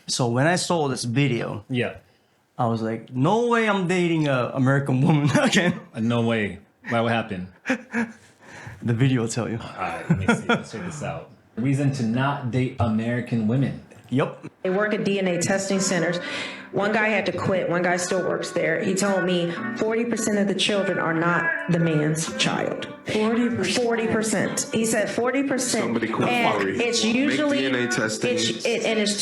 So when I saw this video, Yeah. I was like, no way I'm dating a American woman again. No way. Why? What happened? The video will tell you. All right, let me see. Let's check this out. Reason to not date American women. Yep. They work at DNA testing centers. One guy had to quit. One guy still works there. He told me 40% of the children are not the man's child. 40%. He said 40%. Somebody call and Corey. it's Make usually DNA testing it's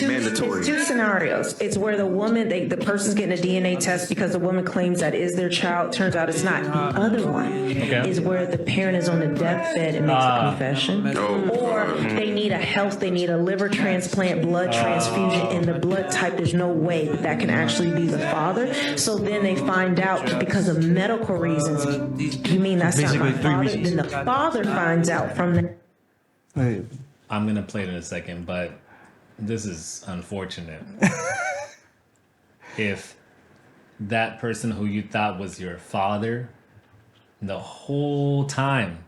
mandatory. It's two scenarios. It's where the woman, the person's getting a DNA test because the woman claims that is their child. Turns out it's not. The other one is where the parent is on the deathbed and makes a confession, or they need they need a liver transplant, blood transfusion, and the blood type. There's no way that can actually be the father. So then they find out because of medical reasons. You mean that's Basically, not my three father? reasons. Then the father finds out from the. Wait. I'm gonna play it in a second, but this is unfortunate. If that person who you thought was your father the whole time,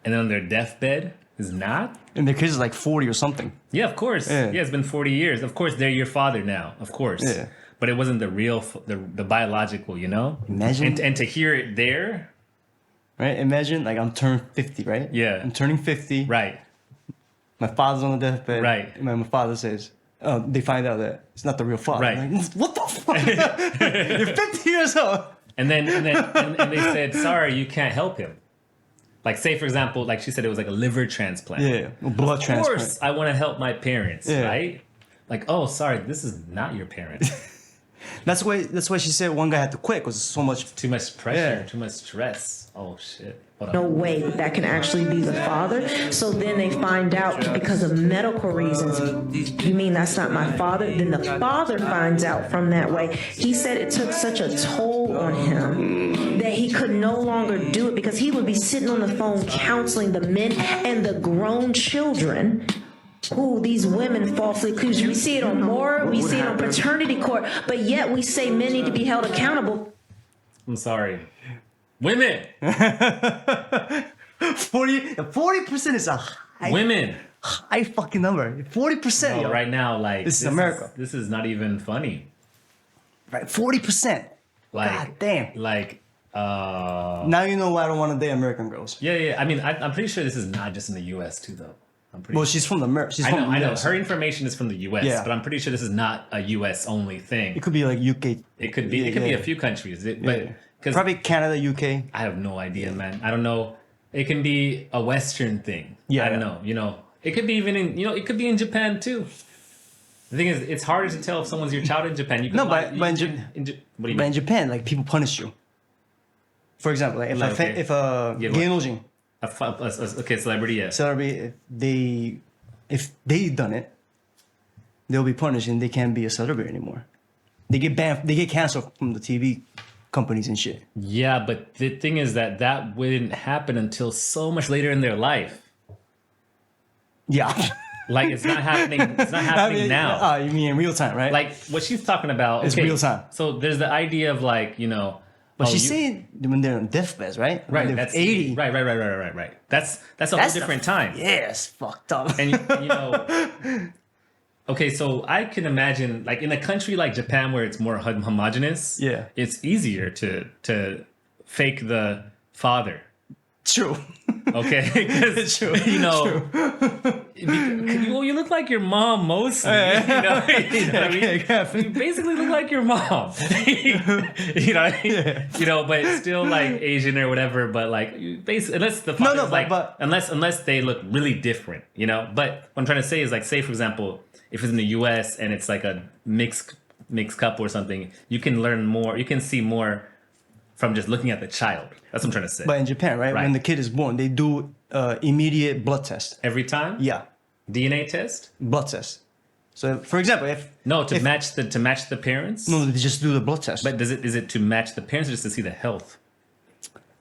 and then on their deathbed is not. And the kid is like 40 or something. Yeah, of course. Yeah. Yeah, it's been 40 years. Of course, they're your father now. Of course. Yeah. But it wasn't the real, the biological, you know? Imagine. And to hear it there. Right? Imagine like I'm turning 50, right? Yeah. I'm turning 50. Right. My father's on the deathbed. Right. And my father says, they find out that it's not the real father. Right. I'm like, what the fuck? You're 50 years old. And then they said, sorry, you can't help him. Like, say, for example, like she said, it was like a liver transplant. Yeah. Blood Of transplant. course, I want to help my parents, Yeah. right? Like, oh, sorry, this is not your parent. That's why she said one guy had to quit because so much. Too much pressure, Yeah. too much stress. Oh, shit. Hold No on. way that can actually be the father. So then they find out because of medical reasons. You mean that's not my father? Then the father finds out from that way. He said it took such a toll on him that he could no longer do it because he would be sitting on the phone counseling the men and the grown children who these women falsely accuse. We see it on Mora, we see it on paternity court, but yet we say men need to be held accountable. I'm sorry. Women! 40% is a Women! high fucking number. 40%. Oh, yo. right now, like... This is America. This is not even funny. Right. 40%. Like, God damn. Like, Now you know why I don't want to date American girls. yeah. I mean, I'm pretty sure this is not just in the U.S. too, though. I'm pretty Well, sure. she's from the She's I from know, the I know. US. Her information is from the U.S., Yeah. but I'm pretty sure this is not a U.S. only thing. It could be like UK. It could be. Yeah, It could be yeah. a few countries. But because Probably Canada, UK. I have no idea, man. I don't know. It can be a Western thing. Yeah. I don't know. You know, it could be even in. You know, it could be in Japan too. The thing is, it's harder to tell if someone's your child in Japan. You can No, what do you but in mean? Japan, like people punish you. For example, like Okay. if a Yeah, Gaynojin Okay, celebrity, yeah. celebrity, if they done it, they'll be punished and they can't be a celebrity anymore. They get banned. They get canceled from the TV companies and shit. Yeah, but the thing is that wouldn't happen until so much later in their life. Yeah. Like it's not happening. It's not happening now. You mean in real time, right? Like what she's talking about. It's okay, real time. So there's the idea of like but oh, she's saying when they're on deathbeds, right? When right. they're That's 80. Right. That's a whole different time. Yeah, it's fucked up. And you know, okay, so I can imagine like in a country like Japan where it's more homogenous. Yeah. it's easier to fake the father. True. Okay, because True. you know, well, you look like your mom mostly. You know what I mean? You basically look like your mom. You know, you know, but it's still like Asian or whatever. But like, basically, unless the father's like, unless they look really different, you know. But what I'm trying to say is like, say for example, if it's in the U.S. and it's like a mixed couple or something, you can learn more. You can see more from just looking at the child. That's what I'm trying to say. But in Japan, right, when the kid is born, they do immediate blood test. Every time? Yeah, DNA test? blood test. So, for example, match the parents? no, they just do the blood test. But is it to match the parents or just to see the health?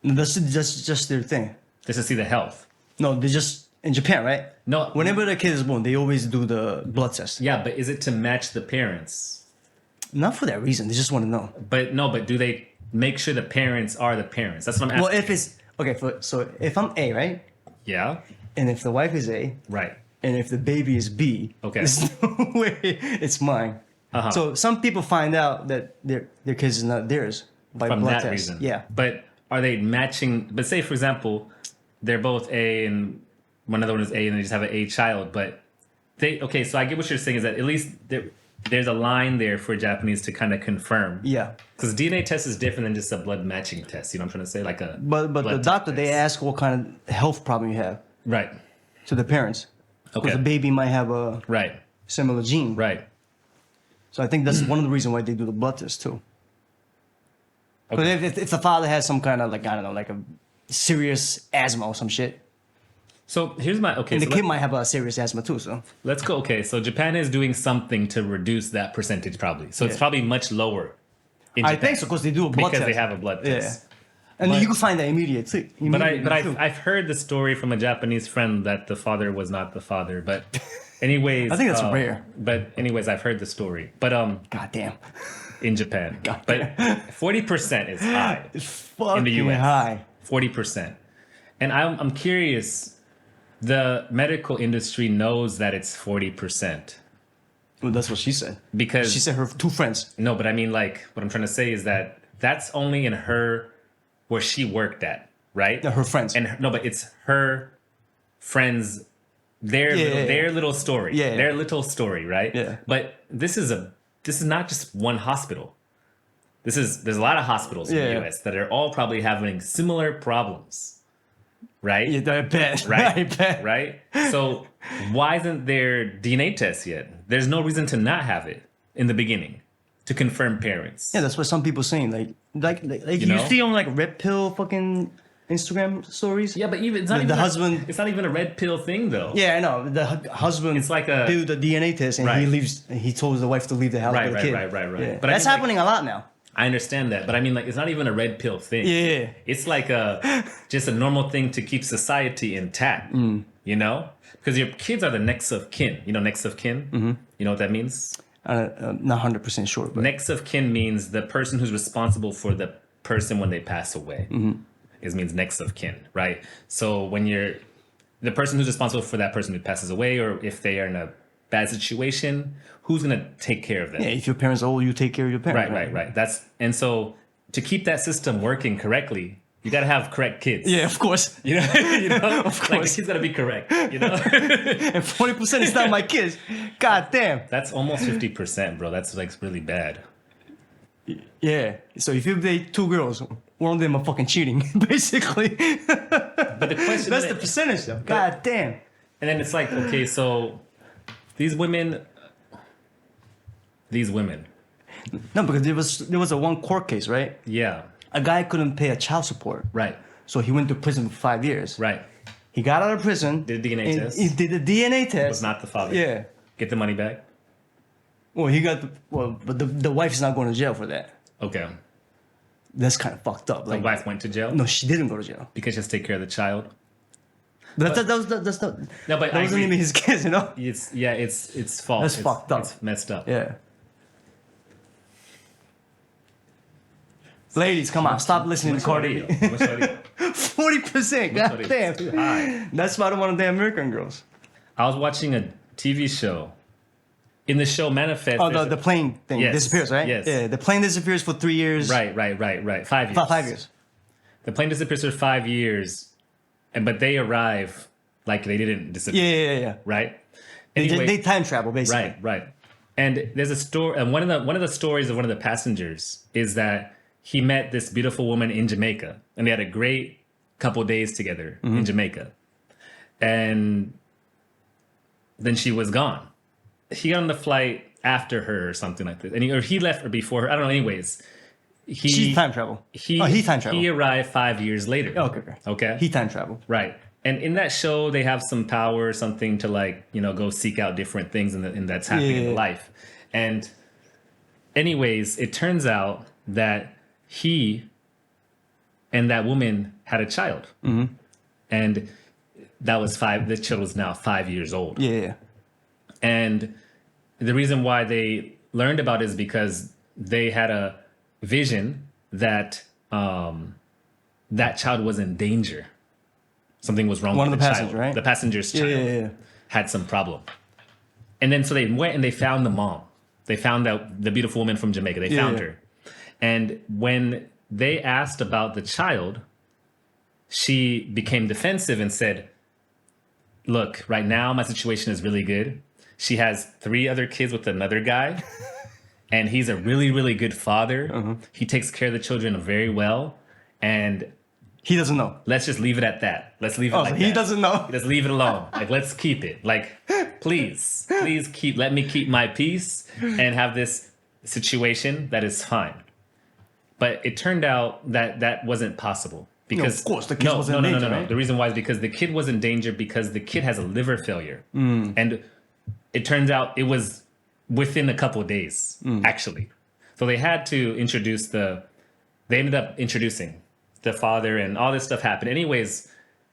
That's just their thing. Just to see the health. No, they just in Japan, right? No. Whenever the kid is born, they always do the blood test. Yeah, but is it to match the parents? Not for that reason. They just want to know. But do they make sure the parents are the parents? That's what I'm asking. Well, if it's okay, so if I'm A, right, Yeah. and if the wife is A, Right. and if the baby is B, there's no way it's mine. So some people find out that their kids is not theirs by From blood that test. reason. Yeah. But are they matching? But say, for example, they're both A and one other one is A and they just have an A child. But so I get what you're saying is that at least there's a line there for Japanese to kind of confirm. Yeah. Because DNA test is different than just a blood matching test. You know what I'm trying to say? Like a But the doctor, they ask what kind of health problem you have. Right. To the parents. Okay. Because the baby might have a similar gene. Right. So I think that's one of the reasons why they do the blood test too. But if the father has some kind of like, I don't know, like a serious asthma or some shit. So here's my, and the kid might have a serious asthma too, so. Let's go, so Japan is doing something to reduce that percentage probably. So it's probably much lower in Japan. I think so, because they do a blood test. Because they have a blood test. Yeah. And you can find that immediately. But I've heard the story from a Japanese friend that the father was not the father. But anyways, I think that's rare. But anyways, I've heard the story. But goddamn, in Japan, God but 40% is high. It's fucking in the US. High. 40%, and I'm curious. The medical industry knows that it's 40%. Well, that's what she said. Because she said her two friends. No, but I mean, like, what I'm trying to say is that that's only in where she worked at, right? Yeah, her friends. But it's her friends, their little story. Yeah. Their little story, right? Yeah. But this is not just one hospital. There's a lot of hospitals in the US that are all probably having similar problems. Right? Yeah, I bet. Right? I bet. Right? So why isn't there DNA test yet? There's no reason to not have it in the beginning to confirm parents. Yeah, that's what some people saying. Like you see on like red pill fucking Instagram stories. Yeah, but it's not even the husband. It's not even a red pill thing though. Yeah, I know. The husband. It's like do the DNA test and he leaves. He told the wife to leave the house with the kid. Right. Yeah. But that's happening a lot now. I understand that, but I mean, like, it's not even a red pill thing. Yeah. It's like just a normal thing to keep society intact, you know? Because your kids are the next of kin. You know, next of kin? Mm-hmm. You know what that means? Not 100% sure. But. Next of kin means the person who's responsible for the person when they pass away. Mm-hmm. It means next of kin, right? So when you're the person who's responsible for that person who passes away, or if they are in a bad situation, who's going to take care of them? Yeah, if your parents are old, you take care of your parents. Right. And so to keep that system working correctly, you got to have correct kids. Yeah, of course. You know, of course. Like, the kids got to be correct, you know? And 40% is not my kids. God damn. That's almost 50%, bro. That's like really bad. Yeah. So if you date two girls, one of them are fucking cheating, basically. But the question that's the percentage, though. God damn. And then it's like, okay, so these women. No, because there was a one court case, right? Yeah. A guy couldn't pay a child support. Right. So he went to prison for 5 years. Right. He got out of prison. Did a DNA test. He did a DNA test. Was not the father. Yeah. Get the money back. Well, but the wife is not going to jail for that. Okay. That's kind of fucked up. The wife went to jail? No, she didn't go to jail. Because she has to take care of the child? That wasn't even his kids, you know? It's false. That's fucked up. It's messed up. Yeah. Ladies, come on, stop listening to Cardi. 40%, goddamn. That's about one of the American girls. I was watching a TV show. In the show Manifest. Oh, the plane thing disappears, right? Yes. Yeah, the plane disappears for 3 years. Right. 5 years. 5 years. The plane disappears for 5 years, but they arrive like they didn't disappear. Yeah. Right. Anyway, they time travel basically. Right. And there's a story. And one of the stories of one of the passengers is that he met this beautiful woman in Jamaica, and they had a great couple days together in Jamaica, and then she was gone. He got on the flight after her or something like that, or he left her before her. I don't know. Anyways, she time travel. He time travel. He arrived 5 years later. Okay. He time travel. Right. And in that show, they have some power or something to go seek out different things and that's happening in life. And anyways, it turns out that he and that woman had a child. Mm-hmm. And that was the child was now 5 years old. Yeah. And the reason why they learned about it is because they had a vision that that child was in danger. Something was wrong with the passengers, right? The passenger's child had some problem. And then so they went and they found the mom. They found out the beautiful woman from Jamaica. They found her. And when they asked about the child, she became defensive and said, look, right now my situation is really good. She has 3 other kids with another guy. And he's a really, really good father. He takes care of the children very well. And he doesn't know. let's just leave it at that. Let's leave it like he that. doesn't know. Let's leave it alone. Like, let's keep it. Like, please let me keep my peace and have this situation that is fine. But it turned out that that wasn't possible. Because of course, the kid was in danger, right? The reason why is because the kid was in danger because the kid has a liver failure. And it turns out it was within a couple of days, actually. So they had to introduce they ended up introducing the father, and all this stuff happened. Anyways,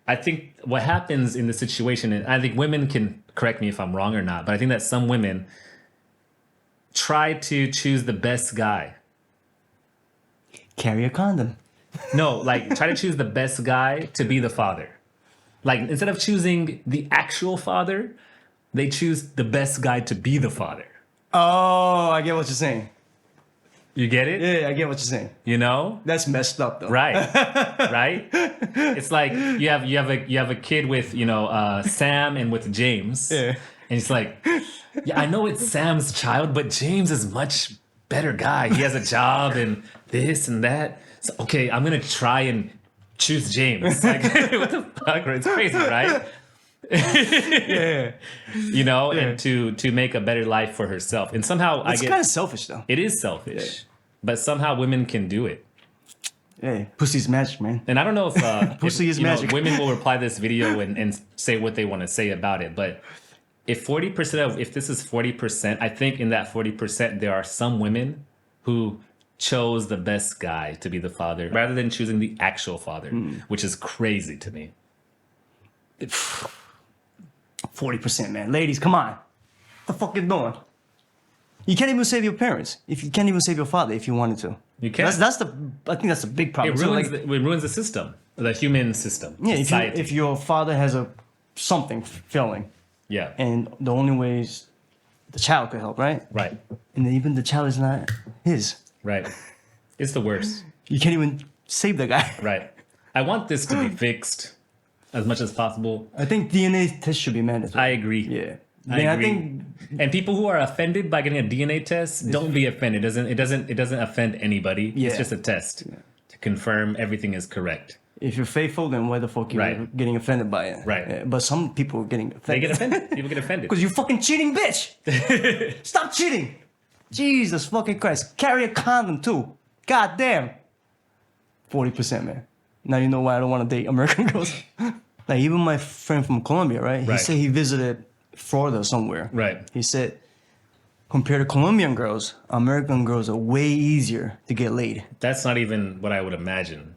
I think what happens in the situation, and I think women can correct me if I'm wrong or not, but I think that some women try to choose the best guy. Carry a condom. No, like try to choose the best guy to be the father. Like instead of choosing the actual father, they choose the best guy to be the father. Oh, I get what you're saying. You get it? Yeah, I get what you're saying. You know? That's messed up, though. Right. Right? It's like you have a kid with, Sam and with James. Yeah. And it's like, yeah, I know it's Sam's child, but James is much better guy. He has a job and this and that. So, okay, I'm gonna try and choose James. Like, what the fuck? It's crazy, right? Yeah. And to make a better life for herself. And somehow It's kind of selfish, though. it is selfish, but somehow women can do it. Yeah, pussy's magic, man. And I don't know if, Pussy is magic. Women will reply to this video and say what they want to say about it. But if this is 40%, I think in that 40% there are some women who chose the best guy to be the father rather than choosing the actual father, which is crazy to me. 40%, man. Ladies, come on. What the fuck you doing? You can't even save your parents. If you can't even save your father if you wanted to. You can't. I think that's the big problem. It So, ruins, like, it ruins the system, the human system. yeah, society. if your father has something failing, Yeah. and the only way is the child could help, right? Right. And then even the child is not his. Right. It's the worst. You can't even save the guy. Right. I want this to be fixed as much as possible. I think DNA test should be mandatory. I agree. Yeah. I Then agree. think And people who are offended by getting a DNA test, don't be offended. It doesn't offend anybody. Yeah. It's just a test to confirm everything is correct. if you're faithful, then why the fuck you're Right. getting offended by it? Right. Yeah, but some people are getting offended. They get offended. People get offended. Because you fucking cheating, bitch! Stop cheating! Jesus fucking Christ. Carry a condom too. God damn. 40%, man. Now you know why I don't want to date American girls. Like even my friend from Colombia, right? He Right. said he visited Florida somewhere. Right. He said, compared to Colombian girls, American girls are way easier to get laid. That's not even what I would imagine.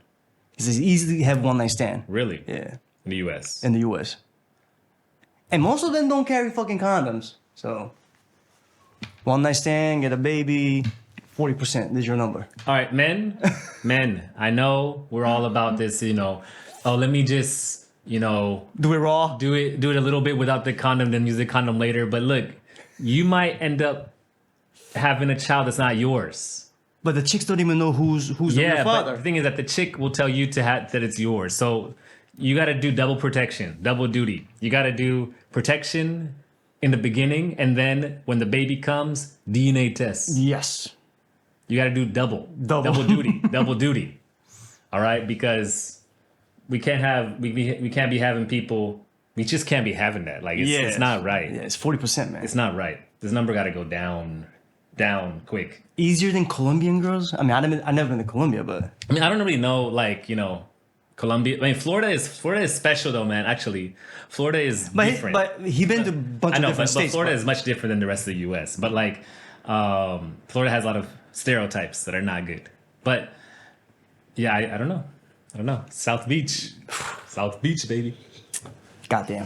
He says easily have one night stand. Really. Yeah. In the U.S. In the US. And most of them don't carry fucking condoms. So one night stand, get a baby, 40%. This is your number. All right, men. I know we're all about this, oh, let me just, Do it raw. do it a little bit without the condom, then use the condom later. But look, you might end up having a child that's not yours. But the chicks don't even know who's the real Yeah, but father. the thing is that the chick will tell you that it's yours. So you got to do double protection, double duty. You got to do protection in the beginning, and then when the baby comes, DNA test. Yes. You got to do double duty. All right, because we can't have we can't be having people. We just can't be having that. Like it's not right. Yeah, it's 40%, man. It's not right. This number got to go down quick. Easier than Colombian girls? I mean, I've never been to Colombia, but I mean, I don't really know, Colombia. I mean, Florida is special though, man. Actually, Florida is different. But he been to a bunch I of know, different but states. Florida is much different than the rest of the U.S. But Florida has a lot of stereotypes that are not good. But yeah, I don't know. South Beach, baby. Goddamn.